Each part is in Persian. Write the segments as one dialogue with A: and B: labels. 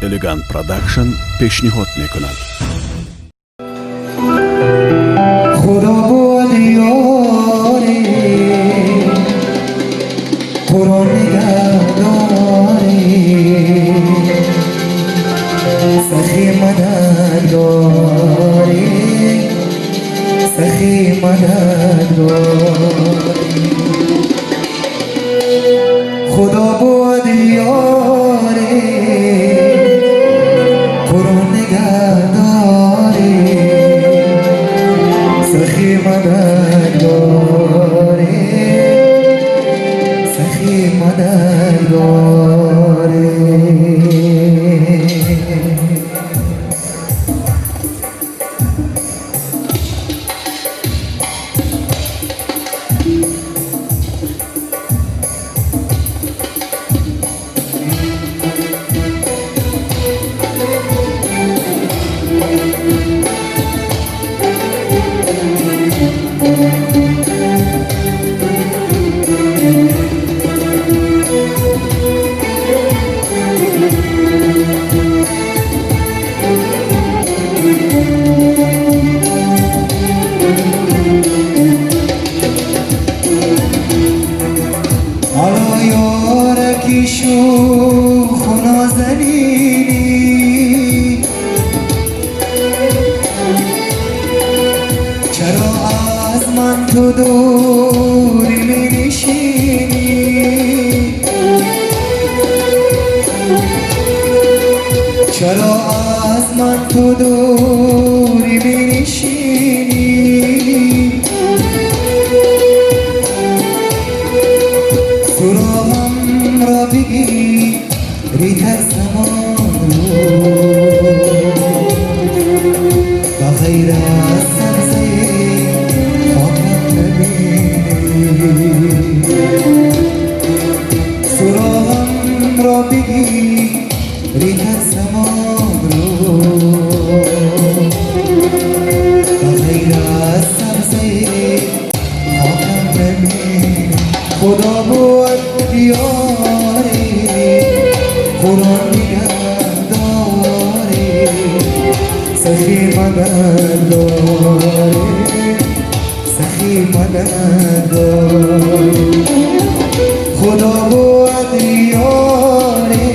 A: الگانت پروداکشن پیشنهاد میکند.
B: خدا بود یاری قرآن نگهداری سخی مددگاری سخی مددگاری خدا بود یاری قرآن نگهداری سخی مددگاری سخی مددگاری شوخ و نازنینی چرا از من تو دوری می نشینی چرا از من تو دوری می نشینی سراغم را بگی ریت از زمان رو و غیر از سبزه خاکم نبینی سراغم را بگی ریت از زمان رو و غیر از سبزه خاکم نبینی خدا بود یاری قرآن نگهداری سخی مددگاری سخی مددگاری خدا بود یاری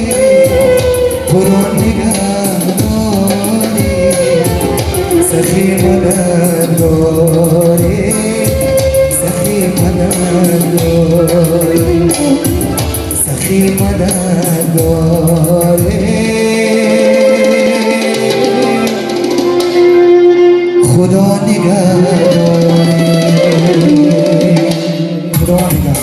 B: قرآن نگهداری سخی مددگاری سخی مددگاری سخی مددگاری خدا نگهداری خدا نگهداری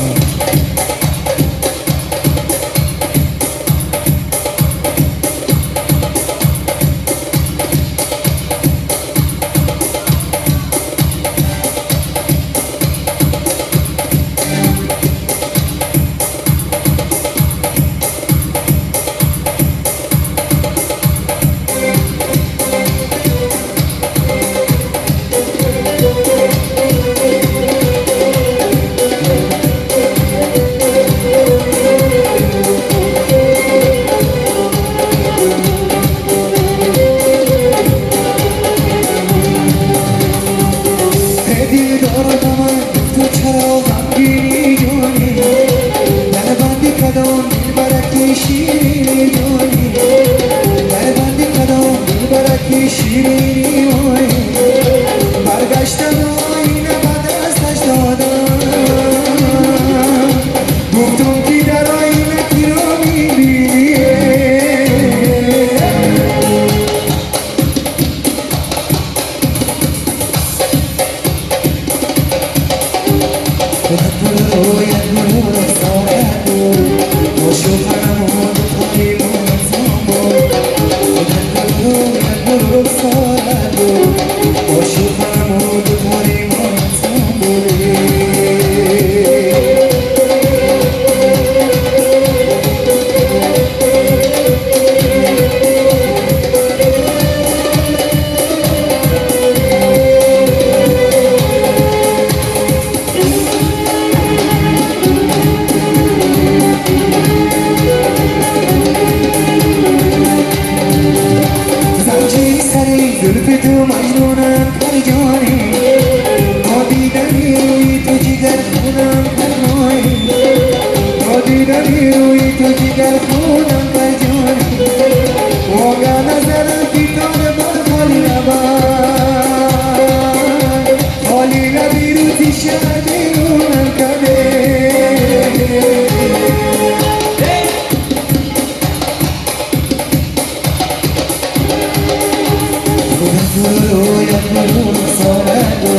B: Yakuru yakuru sarado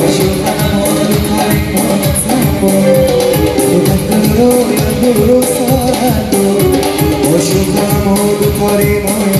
B: Oshukana modu kari modu Yakuru yakuru sarado Oshukana modu kari modu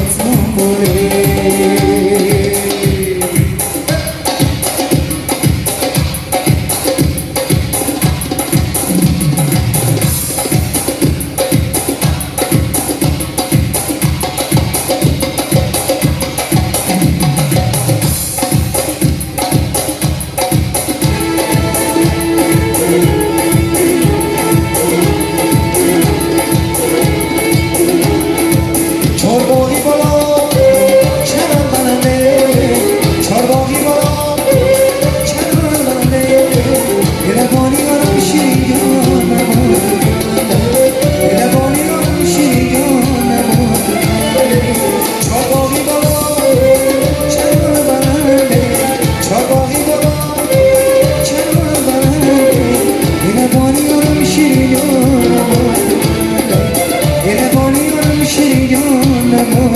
B: چربانی بالا چرا مننه چربانی بالا چرا مننه گلبانی آرام شیرین جانم گلبانی آرام شیرین جانم چربانی بالا چرا مننه چربانی بالا چرا مننه گلبانی آرام شیرین جانم گلبانی آرام شیرین جانم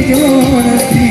B: Jonas